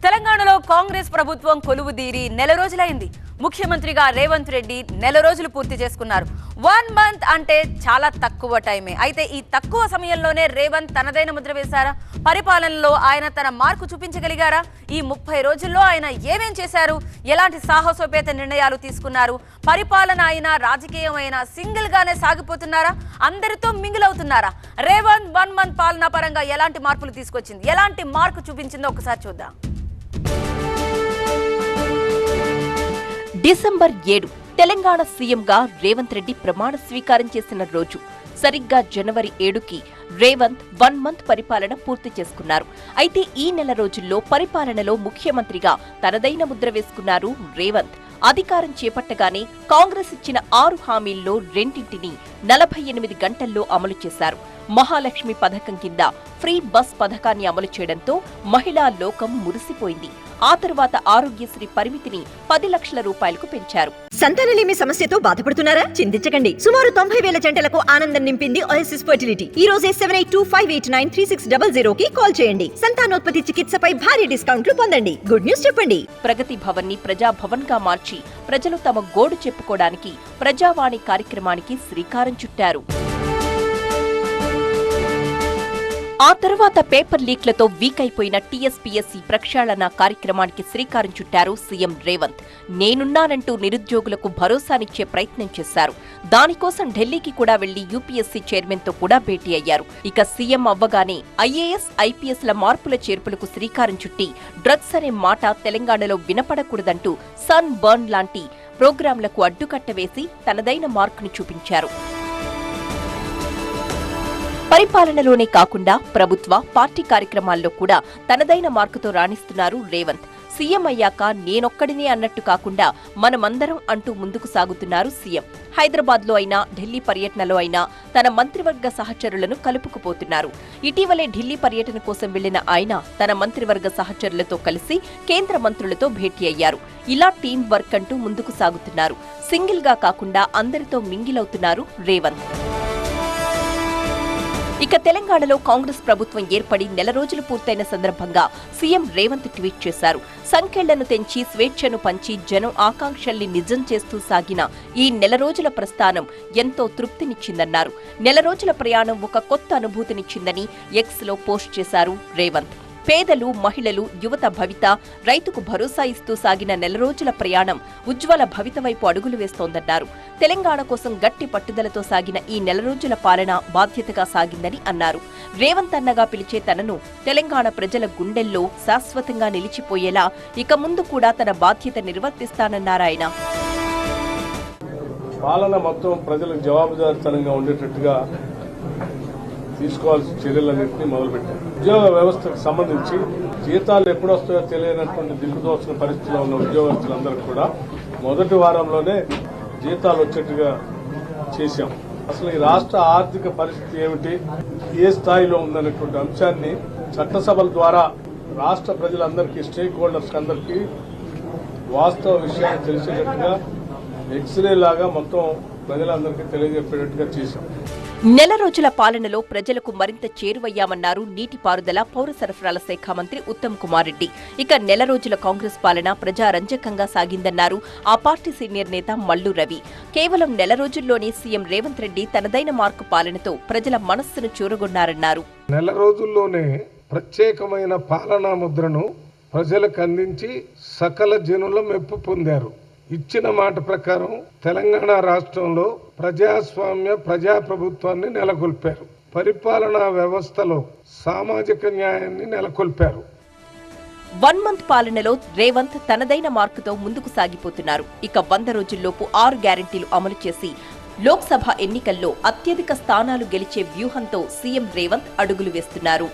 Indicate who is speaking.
Speaker 1: తెలంగాణలో కాంగ్రెస్ ప్రభుత్వం కొలువుదీరి నెల రోజులైంది. ముఖ్యమంత్రిగా రేవంత్ రెడ్డి నెల రోజులు పూర్తి చేసుకున్నారు. 1 మంత్ అంటే చాలా తక్కువ టైమే. అయితే ఈ తక్కువ సమయంలోనే రేవంత్ తనదైన ముద్ర వేశారా? పరిపాలనలో ఆయన తన మార్కు చూపించగలిగారా? ఈ 30 రోజుల్లో ఆయన ఏమేం చేశారు? ఎలాంటి సాహసోపేత నిర్ణయాలు తీసుకున్నారు? పరిపాలన అయినా రాజకీయం అయినా సింగిల్ గానే సాగిపోతున్నారా? అందరితో మింగిల్ అవుతున్నారా? రేవంత్ 1 మంత్ పాలనా పరంగా ఎలాంటి మార్పులు తీసుకొచ్చింది, ఎలాంటి మార్కు చూపించిందో ఒకసారి చూద్దాం.
Speaker 2: డిసెంబర్ 7 తెలంగాణ సీఎంగా రేవంత్ రెడ్డి ప్రమాణ స్వీకారం చేసిన రోజు. సరిగ్గా జనవరి 7కి రేవంత్ 1 మంత్ పరిపాలన పూర్తి చేసుకున్నారు. అయితే ఈ నెల రోజుల్లో పరిపాలనలో ముఖ్యమంత్రిగా తనదైన ముద్ర వేసుకున్నారు రేవంత్. అధికారం చేపట్టగానే కాంగ్రెస్ ఇచ్చిన 6 హామీల్లో 2ంటిని 48 గంటల్లో అమలు చేశారు. మహాలక్ష్మి పథకం కింద ఫ్రీ బస్ పథకాన్ని అమలు చేయడంతో మహిళా లోకం మురిసిపోయింది. ఆ తర్వాత ఆరోగ్యశ్రీ పరిమితిని 10 లక్షల రూపాయలకు పెంచారు.
Speaker 3: సంతానలేమి సమస్యతో బాధపడుతున్నారా? చింతించకండి. సుమారు 90,000 జంటలకు ఆనందం నింపింది ఓఎస్ఎస్ ఫర్టిలిటీ. ఈ రోజే 7825893600 కి కాల్ చేయండి. సంతానోత్పత్తి చికిత్సపై భారీ డిస్కౌంట్లు పొందండి. గుడ్ న్యూస్ చెప్పండి.
Speaker 2: ప్రగతి భవన్ ని ప్రజాభవన్ గా మార్చి ప్రజలు తమ గోడు చెప్పుకోవడానికి ప్రజావాణి కార్యక్రమానికి శ్రీకారం చుట్టారు. ఆ తర్వాత పేపర్ లీక్లతో వీక్ అయిపోయిన టీఎస్పీఎస్సీ ప్రక్షాళన కార్యక్రమానికి శ్రీకారం చుట్టారు సీఎం రేవంత్. నేనున్నానంటూ నిరుద్యోగులకు భరోసానిచ్చే ప్రయత్నం చేశారు. దానికోసం ఢిల్లీకి కూడా వెళ్లి యూపీఎస్సీ చైర్మన్ తో కూడా భేటీ అయ్యారు. ఇక సీఎం అవ్వగానే ఐఏఎస్, ఐపీఎస్ల మార్పుల చేర్పులకు శ్రీకారం చుట్టి డ్రగ్స్ అనే మాట తెలంగాణలో వినపడకూడదంటూ సన్ బర్న్ లాంటి ప్రోగ్రాంలకు అడ్డుకట్ట వేసి తనదైన మార్కును చూపించారు. పరిపాలనలోనే కాకుండా ప్రభుత్వ, పార్టీ కార్యక్రమాల్లో కూడా తనదైన మార్కుతో రాణిస్తున్నారు రేవంత్. సీఎం అయ్యాక నేనొక్కడినే అన్నట్టు కాకుండా మనమందరం అంటూ ముందుకు సాగుతున్నారు సీఎం. హైదరాబాద్లో అయినా, ఢిల్లీ పర్యటనలో అయినా తన మంత్రివర్గ సహచరులను కలుపుకుపోతున్నారు. ఇటీవలే ఢిల్లీ పర్యటన కోసం వెళ్లిన ఆయన తన మంత్రివర్గ సహచరులతో కలిసి కేంద్ర మంత్రులతో భేటీ అయ్యారు. ఇలా టీం వర్క్ అంటూ ముందుకు సాగుతున్నారు. సింగిల్ గా కాకుండా అందరితో మింగిలవుతున్నారు రేవంత్. ఇక తెలంగాణలో కాంగ్రెస్ ప్రభుత్వం ఏర్పడి నెల రోజులు పూర్తయిన సందర్భంగా సీఎం రేవంత్ ట్వీట్ చేశారు. సంఖ్యలను తెంచి స్వేచ్ఛను పంచి జనం ఆకాంక్షల్ని నిజం చేస్తూ సాగిన ఈ నెల రోజుల ప్రస్థానం ఎంతో తృప్తినిచ్చిందన్నారు. నెల రోజుల ప్రయాణం ఒక కొత్త అనుభూతినిచ్చిందని ఎక్స్లో పోస్ట్ చేశారు రేవంత్. పేదలు, మహిళలు, యువత భవిత, రైతుకు భరోసా ఇస్తూ సాగిన నెల రోజుల ప్రయాణం ఉజ్వల భవిత వైపు అడుగులు వేస్తోందన్నారు. తెలంగాణ కోసం గట్టి పట్టుదలతో సాగిన ఈ నెల రోజుల పాలన బాధ్యతగా సాగిందని అన్నారు. రేవంత్ అన్నగా పిలిచే తనను తెలంగాణ ప్రజల గుండెల్లో శాశ్వతంగా నిలిచిపోయేలా ఇక ముందు కూడా తన బాధ్యత నిర్వర్తిస్తానన్నారాయన.
Speaker 4: పాలన మొత్తం ప్రజలకు జవాబుదారీతనంగా ఉండేటట్టుగా తీసుకోవాల్సిన చర్యలన్నింటినీ మొదలుపెట్టారు. ఉద్యోగ వ్యవస్థకు సంబంధించి జీతాలు ఎప్పుడు వస్తాయో తెలియనటువంటి దిక్కుదోచిన పరిస్థితిలో ఉన్న ఉద్యోగస్తులందరూ కూడా మొదటి వారంలోనే జీతాలు వచ్చేట్టుగా చేశాం. అసలు ఈ రాష్ట్ర ఆర్థిక పరిస్థితి ఏమిటి, ఏ స్థాయిలో ఉందనేటువంటి అంశాన్ని చట్టసభల ద్వారా రాష్ట్ర ప్రజలందరికీ, స్టేక్ హోల్డర్స్ అందరికీ వాస్తవ విషయాన్ని తెలిసేటట్టుగా ఎక్స్రే లాగా మొత్తం ప్రజలందరికీ తెలియజెప్పేటట్టుగా చేశాం.
Speaker 2: నెల రోజుల పాలనలో ప్రజలకు మరింత చేరువయ్యామన్నారు నీటిపారుదల, పౌర సరఫరాల శాఖ మంత్రి ఉత్తమ్ కుమార్ రెడ్డి. ఇక నెల రోజుల కాంగ్రెస్ పాలన ప్రజారంజకంగా సాగిందన్నారు ఆ పార్టీ సీనియర్ నేత మల్లు రవి. కేవలం నెల రోజుల్లోనే సీఎం రేవంత్ రెడ్డి తనదైన మార్కు పాలనతో ప్రజల మనస్సును చూరగొన్నారన్నారు.
Speaker 5: నెల రోజుల్లోనే ప్రత్యేకమైన పాలనా ముద్రను ప్రజలకు అందించి సకల జనుల మెప్పు పొందారు. ఇచ్చిన మాట ప్రకారం తెలంగాణ రాష్ట్రంలో ప్రజాస్వామ్య ప్రజాప్రభుత్వాన్ని నెలకొల్పారు. పరిపాలనా వ్యవస్థలో సామాజిక న్యాయాన్ని నెలకొల్పారు.
Speaker 2: 1 మంత్ పాలనలో రేవంత్ తనదైన మార్కుతో ముందుకు సాగిపోతున్నారు. ఇక 100 రోజుల్లోపు 6 గ్యారెంటీలు అమలు చేసి లోక్సభ ఎన్నికల్లో అత్యధిక స్థానాలు గెలిచే వ్యూహంతో సీఎం రేవంత్ అడుగులు వేస్తున్నారు.